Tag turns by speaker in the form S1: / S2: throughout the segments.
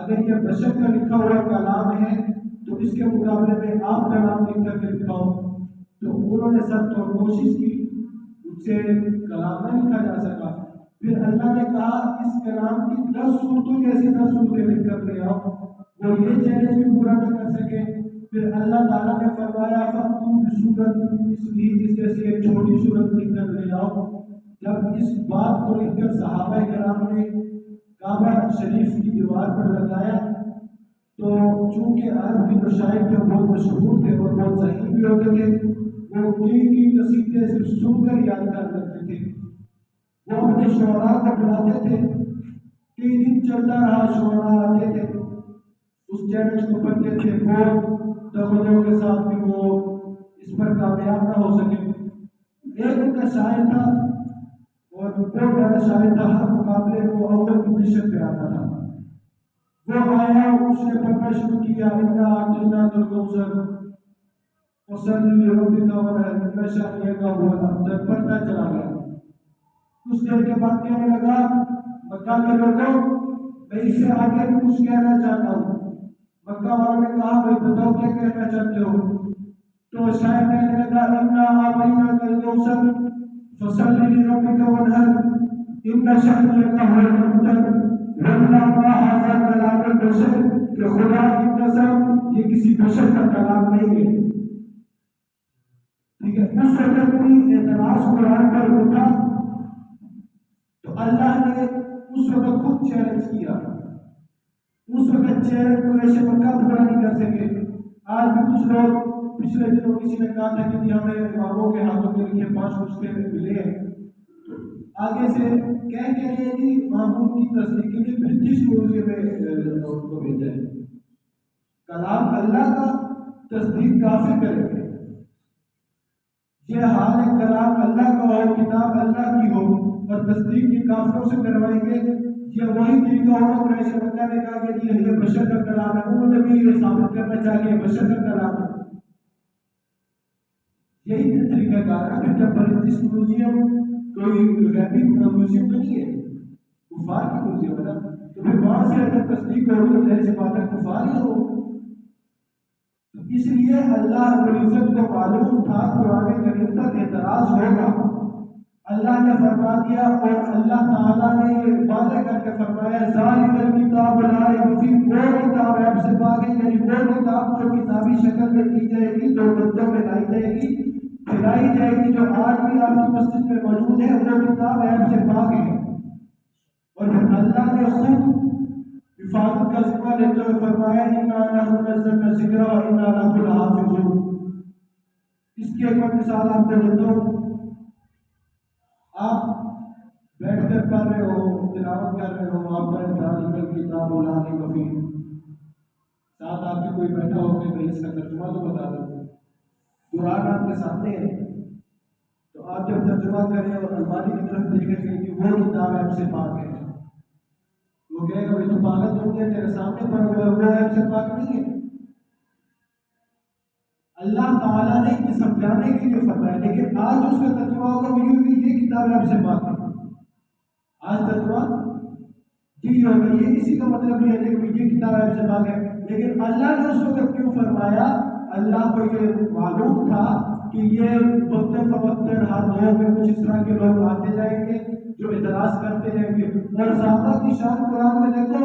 S1: اگر یہ بشر کا لکھا ہوا کلام ہے تو اس کے مقابلے میں آپ کلام لکھ کر کے دکھاؤ. تو انہوں نے سب تو کوشش کی، اس سے کلام نہ لکھا جا سکا. پھر اللہ نے کہا اس کلام کی 10 صورتوں جیسی 10 صورتیں لکھ کر لے آؤ. وہ یہ چیلنج بھی پورا نہ کر سکے. پھر اللہ تعالیٰ نے فرمایا فَأْتُوا بِسُورَةٍ اس جیسی ایک چھوٹی صورت لکھ کر لے آؤ. جب اس بات کو لکھ کر صحابہ کرام نے کعبہ شریف کی دیوار پر لگایا تو چونکہ عرب کے جو شاعر تھے بہت مشہور تھے اور بہت ذہین بھی ہوتے تھے، وہ کی قصیدے صرف سن کر یاد کر لیتے تھے. وہ اپنے شعراء کو بلاتے تھے، کئی دن چلتا رہا، شعراء آتے تھے، اس چیلنج کو پڑھتے تھے، وہ توجہ کے ساتھ بھی وہ اس پر کامیاب نہ ہو سکے. ایک ان کا شاعر تھا اور بہت بڑا شاعر تھا، ہر مقابلے کو اول پوزیشن پہ آتا تھا. وہ آیا، اس نے پڑھنا شروع کیا اِنَّا أَعْطَيْنَاكَ الْكَوْثَرَ فَصَلِّ لِرَبِّكَ وَانْحَرْ إِنَّ شَانِئَكَ هُوَ الْأَبْتَرُ. پڑھتا چلا گیا. کچھ دیر کے بعد کہنے لگا مکہ کے لوگوں میں اس سے آگے بھی کچھ کہنا چاہتا ہوں. مکہ والوں نے کہا بھائی بتاؤ کیا کہنا چاہتے ہو؟ تو شاعر کہنے لگا اِنَّا أَعْطَيْنَاكَ الْكَوْثَرَ فَصَلِّ لِرَبِّكَ وَانْحَرْ إِنَّ شَانِئَكَ هُوَ الْأَبْتَرُ. واللہ ما هذا کلام البشر، کہ خدا کی قسم یہ کسی بشر کا کلام نہیں ہے. ٹھیک ہے. اس وقت بھی اعتراض قرآن پر اٹھا تو اللہ نے اس وقت خود چیلنج کیا. اس وقت چیلنج کو ایسے مکہ پورا نہیں کر سکے. آج بھی کچھ لوگ پچھلے دنوں کسی نے کہا تھا کہ ہمیں اماموں کے ہاتھوں کے لکھے 5 نسخے ملے ہیں، آگے سے کہہ کے رہے کہ معمول کی تصدیق کے لیے برٹش میوزیم میں کو بھیجا ہے. کلام اللہ کا تصدیق کافر کریں گے. یہ حال ہے، کلام اللہ کا ہو، کتاب اللہ کی ہو اور تصدیق کی کافروں سے کروائیں گے. یہ وہی طریقہ ہوگا. قریش مکہ نے کہا کہ یہ بشر کا کلام ہے، انہوں نے بھی یہ ثابت کرنا چاہیے یہ بشر کا کلام ہے. یہی طریقہ کار ہے. پھر جب برٹش میوزیم کوئی غیبی میوزیم تو نہیں ہے، کفار کی میوزیم ہے نا، تو پھر وہاں سے اگر تصدیق ہوگی تو ظاہر سی بات ہے کفار ہی ہو. اس لیے اللہ رب العزت کو معلوم تھا قرآن کریم پر اعتراض ہوگا. اللہ نے فرما دیا اور اللہ تعالیٰ نے یہ واضح کر کے فرمایا ذالک الکتاب لا ریب فیہ، وہ کتاب ایب سے پاک ہے، یعنی وہ کتاب جو کتابی شکل میں کی جائے گی، دو گدوں میں لائی جائے گی، پھیلائی جائے گی، جو آج بھی آپ کی مسجد میں موجود ہے، وہ کتاب ایب سے پاک ہے. اور پھر اللہ نے خود حفاظت کا ذمہ لیتے ہوئے فرمایا اِنَّا نَحْنُ نَزَّلْنَا الذِّکْرَ وَإِنَّا لَهُ لَحَافِظُونَ. اس کی ایک اور مثال آپ کو دیتا ہوں. آپ بیٹھ کر پڑھ رہے ہو، تلاوت کر رہے ہو، آپ پر ذالک الکتاب لا ریب فیہ، ساتھ آپ کے کوئی بیٹھا ہو کہ بھائی اس کا ترجمہ تو بتا دو. قرآن آپ کے سامنے ہے تو آپ جب ترجمہ کریں اور الماری کی طرف دیکھیں گے کہ وہ کتاب ایب سے پاک ہے، وہ کہے گا تو پاگل ہو گیا، تیرے سامنے پڑھ رہا ہے، وہ ایب سے پاک نہیں ہے. اللہ تعالیٰ نے یہ سمجھانے کے لیے فرمایا، لیکن آج اس کا ترجمہ ہوگا وہ یہ کتاب ایب سے پاک ہے. آج ترجمہ جی ہوگا یہ کسی کا مطلب نہیں ہے کہ یہ کتاب ایب سے پاک ہے. لیکن اللہ نے اس وقت کیوں فرمایا؟ اللہ کو یہ معلوم تھا کہ یہ وقت فوقت ہر دور میں کچھ اس طرح کے لوگ آتے جائیں گے جو اعتراض کرتے جائیں گے. اور صحابہ کی شان قرآن میں دیکھو،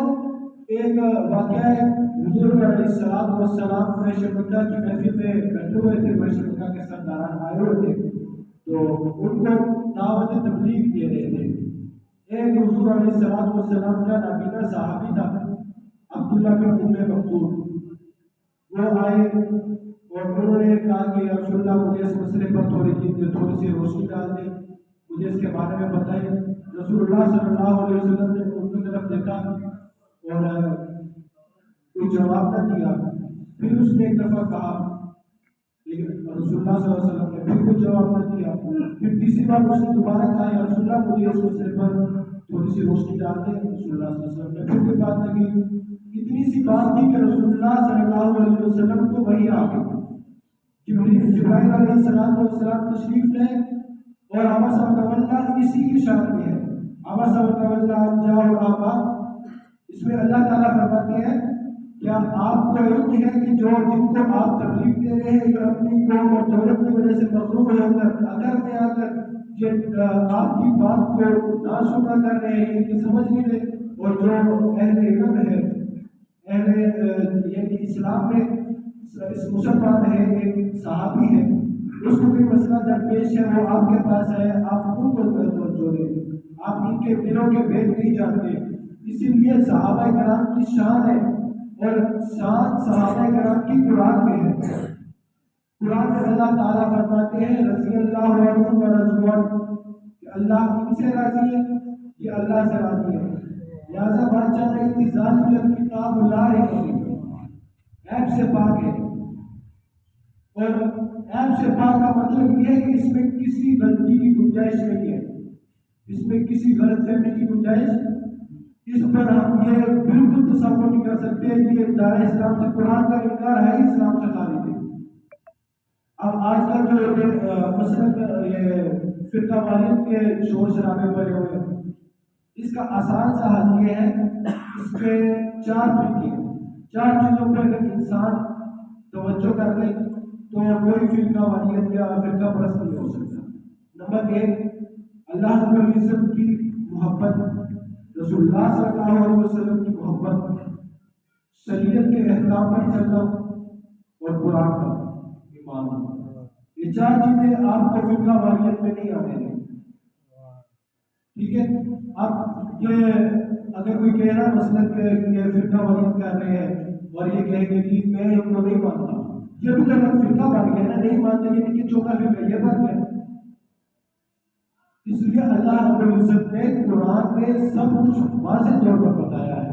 S1: ایک واقعہ ہے، حضور علیہ السلام قریش مکہ کی محفل میں بیٹھے ہوئے تھے، قریش مکہ کے سرداران آئے ہوئے تھے تو ان کو دعوت تبلیغ دے رہے تھے. ایک حضور علیہ السلام کا نابینا صحابی تھا عبداللہ بن ام مکتوم. وہ آئے اور انہوں نے کہا کہ رسول اللہ مجھے اس مسئلے پر تھوڑی سی روشنی ڈال دیں، مجھے اس کے بارے میں بتائیں. رسول اللہ صلی اللہ علیہ وسلم نے ان کی طرف دیکھا اور کوئی جواب نہ دیا. پھر اس نے ایک دفعہ کہا، لیکن رسول اللہ صلی اللہ علیہ وسلم نے پھر کوئی جواب نہ دیا. پھر تیسری بار اس نے دوبارہ کہا یا رسول اللہ مجھے اس مسئلے پر تھوڑی سی روشنی ڈال دیں. رسول اللہ صلی اللہ علیہ وسلم نے پھر کوئی بات نہ کی. اتنی سی بات تھی کہ رسول اللہ صلی اللہ علیہ وسلم کو وحی آ گئی. جبرائیل علیہ السلام تشریف لے اور عبس و تولیٰ اسی کی شان میں ہے. عبس و تولیٰ ان جاءہ الأعمى اس میں اللہ تعالیٰ فرماتے ہیں کیا آپ کو علم ہے کہ جو جن کو آپ تکلیف دے رہے ہیں یا اپنی قوم اور دولت کی وجہ سے مغرور ہو کر آ کر یہ آپ کی بات کو نہ سنا کر رہے ہیں کہ سمجھ نہیں رہے، اور جو اہل علم ہے، اہل یعنی اسلام میں اس مسلمان ہے، ایک صحابی ہے، اس کو بھی مسئلہ درپیش ہے، وہ آپ کے پاس ہے، آپ ان کو توجہ دیں، آپ ان کے دلوں کے بھید نہیں جانتے، اسی لیے صحابہ کرام کی شان ہے، اور شان صحابہ کرام کی قرآن میں ہے۔ قرآن میں اللہ تعالیٰ فرماتے ہیں رضی اللہ عنہ و رضوا کہ اللہ ان سے راضی ہے، یہ اللہ سے راضی ہے، لہٰذا بادشاہ نے انتظام کتاب اللہ عیب سے پاک ہے، اور عیب سے پاک کا مطلب یہ ہے کہ اس میں کسی غلطی کی گنجائش نہیں ہے، اس میں کسی غلط فہمی کی گنجائش، اس پر ہم یہ بالکل تصور نہیں کر سکتے کہ یہ دائرہ اسلام سے قرآن کا انکار ہے، اسلام سے خارج ہے۔ اب آج کل جو مثلاً یہ فرقہ واریت کے شور شرابے بڑے ہوئے ہیں، اس کا آسان سا حل یہ ہے، اس پہ چار فرقے ہیں، چار چیزوں پہ اگر انسان توجہ کر لے تو کوئی فرقہ واریت یا فرقہ پرست نہیں ہو سکتا۔ نمبر ایک، اللہ رب العزت کی محبت، رسول اللہ صلی اللہ علیہ وسلم کی محبت، شریعت کے احکام پر چلنا اور قرآن کا ایمان۔ یہ چار چیزیں آپ کو فرقہ واریت میں نہیں آنے دیں، ٹھیک ہے؟ اب یہ اگر کوئی کہہ رہا مثلاً کہ یہ فرقہ واریت کر رہے ہیں اور یہ کہے گا کہ میں ان کو نہیں مانتا، یہ بھی تو فرقہ بن گیا نا، نہیں مانتے کہ چوکا فرقہ یہ بن گیا۔ اس لیے اللہ رب العزت نے قرآن میں سب کچھ واضح طور پر بتایا ہے